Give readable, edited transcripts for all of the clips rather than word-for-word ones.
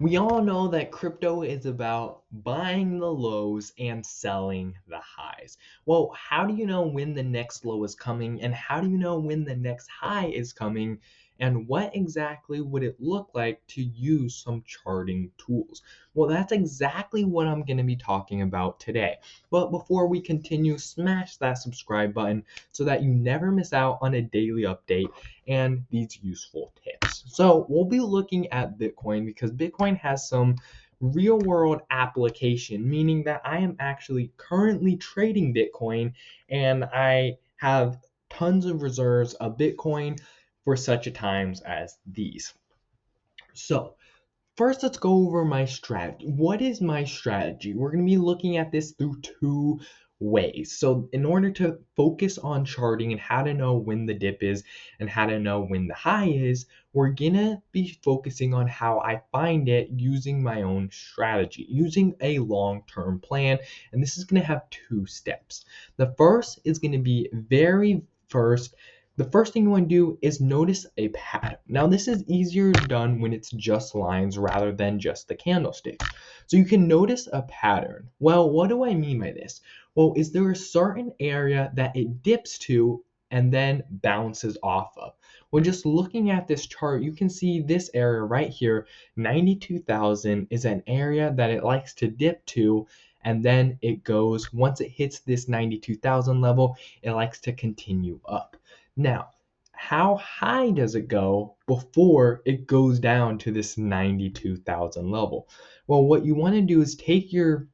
We all know that crypto is about buying the lows and selling the highs. Well, how do you know when the next low is coming and how do you know when the next high is coming? And what exactly would it look like to use some charting tools? Well, that's exactly what I'm going to be talking about today. But before we continue, smash that subscribe button so that you never miss out on a daily update and these useful tips. So we'll be looking at Bitcoin because Bitcoin has some real world application, meaning that I am actually currently trading Bitcoin and I have tons of reserves of Bitcoin for such a times as these. So first, let's go over my strategy. What is my strategy? We're going to be looking at this through two ways. So, in order to focus on charting and how to know when the dip is and how to know when the high is, we're going to be focusing on how I find it using my own strategy, using a long term plan. And this is going to have two steps. The first is going to be the first thing you want to do is notice a pattern. Now, this is easier done when it's just lines rather than just the candlesticks. So you can notice a pattern. Well, what do I mean by this? Well, is there a certain area that it dips to and then bounces off of? Well, just looking at this chart, you can see this area right here, 92,000 is an area that it likes to dip to, and then it goes, once it hits this 92,000 level, it likes to continue up. Now, how high does it go before it goes down to this 92,000 level? Well, what you want to do is take your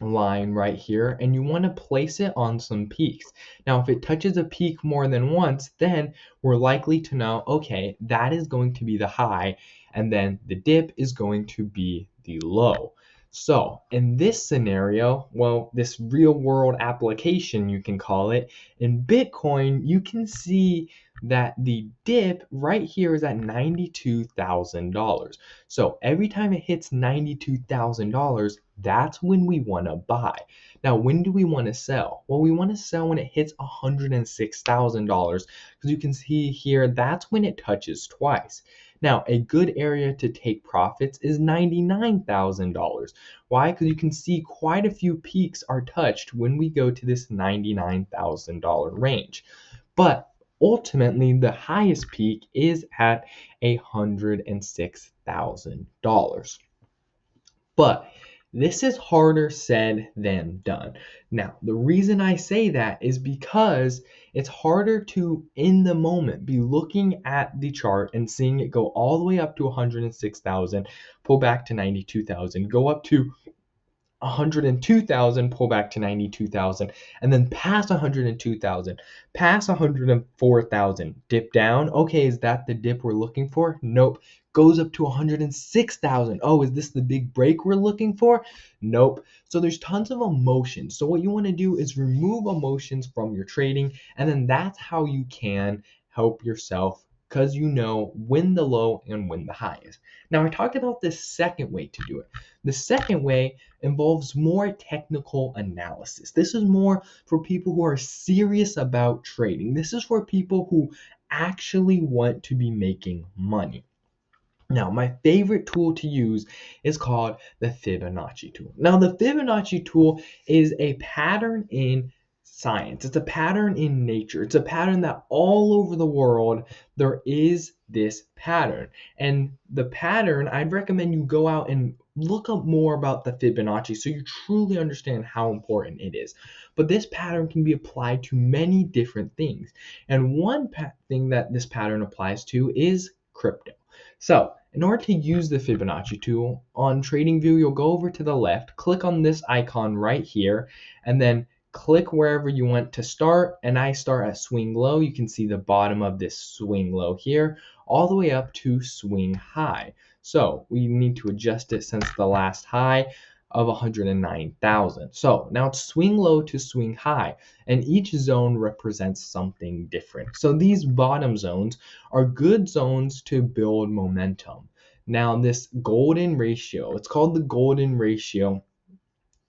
line right here and you want to place it on some peaks. Now, if it touches a peak more than once, then we're likely to know, okay, that is going to be the high, and then the dip is going to be the low. So in this scenario, well, this real world application, you can call it, in Bitcoin, you can see that the dip right here is at $92,000. So every time it hits $92,000, that's when we want to buy. Now, when do we want to sell? Well, we want to sell when it hits $106,000 because you can see here that's when it touches twice. Now, a good area to take profits is $99,000. Why? Because you can see quite a few peaks are touched when we go to this $99,000 range. But ultimately, the highest peak is at $106,000. But this is harder said than done. Now, the reason I say that is because it's harder to, in the moment, be looking at the chart and seeing it go all the way up to 106,000, pull back to 92,000, go up to 102,000, pull back to 92,000, and then past 102,000, past 104,000, dip down. Okay, is that the dip we're looking for? Nope. Goes up to 106,000. Oh, is this the big break we're looking for? Nope. So there's tons of emotions. So what you want to do is remove emotions from your trading, and then that's how you can help yourself because you know when the low and when the high is. Now, I talked about the second way to do it. The second way involves more technical analysis. This is more for people who are serious about trading. This is for people who actually want to be making money. Now, my favorite tool to use is called the Fibonacci tool. Now, the Fibonacci tool is a pattern in science. It's a pattern in nature. It's a pattern that all over the world there is this pattern. And the pattern, I'd recommend you go out and look up more about the Fibonacci so you truly understand how important it is. But this pattern can be applied to many different things. And one thing that this pattern applies to is crypto. So, in order to use the Fibonacci tool on TradingView, you'll go over to the left, click on this icon right here, and then click wherever you want to start. And I start at swing low. You can see the bottom of this swing low here, all the way up to swing high. So we need to adjust it since the last high of 109,000. So now it's swing low to swing high, and each zone represents something different. So these bottom zones are good zones to build momentum. Now this golden ratio, it's called the golden ratio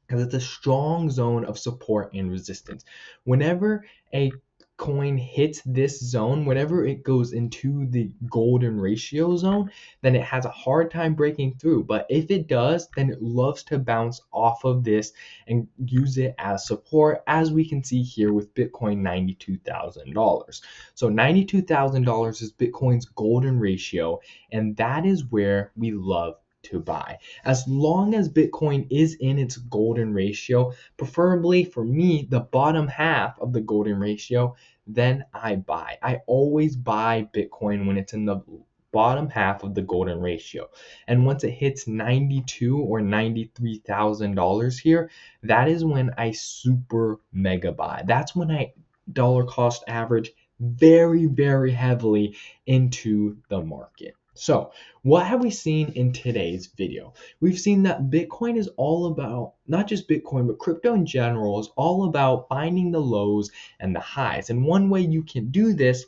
because it's a strong zone of support and resistance. Whenever a Bitcoin hits this zone, whenever it goes into the golden ratio zone, then it has a hard time breaking through. But if it does, then it loves to bounce off of this and use it as support, as we can see here with Bitcoin $92,000. So $92,000 is Bitcoin's golden ratio, and that is where we love to buy. As long as Bitcoin is in its golden ratio, preferably for me, the bottom half of the golden ratio, then I buy. I always buy Bitcoin when it's in the bottom half of the golden ratio. And once it hits 92 or $93,000 here, that is when I super mega buy. That's when I dollar cost average very, very heavily into the market. So, what have we seen in today's video? We've seen that Bitcoin is all about, not just Bitcoin, but crypto in general is all about finding the lows and the highs. And one way you can do this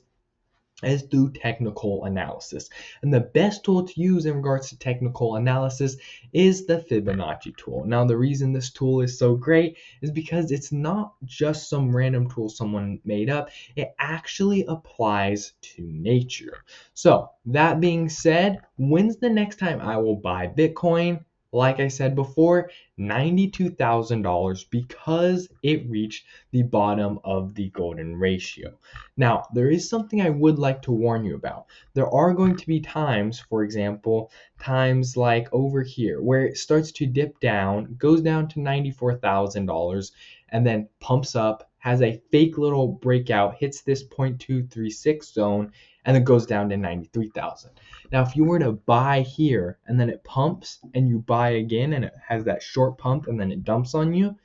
is through technical analysis. And the best tool to use in regards to technical analysis is the Fibonacci tool. Now, the reason this tool is so great is because it's not just some random tool someone made up, it actually applies to nature. So, that being said, when's the next time I will buy Bitcoin? Like I said before, $92,000 because it reached the bottom of the golden ratio. Now, there is something I would like to warn you about. There are going to be times, for example, times like over here, where it starts to dip down, goes down to $94,000, and then pumps up, has a fake little breakout, hits this 0.236 zone, and then goes down to 93,000. Now, if you were to buy here and then it pumps and you buy again and it has that short pump and then it dumps on you,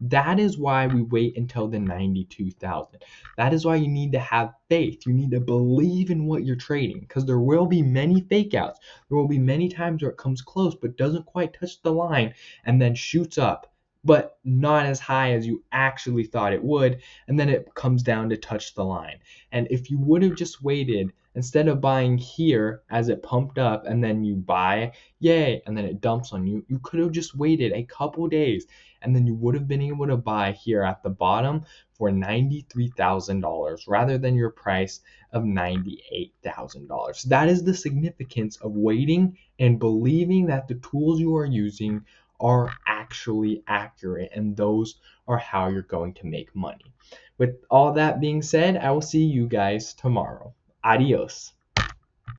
that is why we wait until the 92,000. That is why you need to have faith. You need to believe in what you're trading, because there will be many fake outs. There will be many times where it comes close but doesn't quite touch the line and then shoots up, but not as high as you actually thought it would, and then it comes down to touch the line. And if you would have just waited, instead of buying here as it pumped up and then you buy, yay, and then it dumps on you, you could have just waited a couple days and then you would have been able to buy here at the bottom for $93,000 rather than your price of $98,000. That is the significance of waiting and believing that the tools you are using are actually accurate, and those are how you're going to make money. With all that being said, I will see you guys tomorrow. Adios.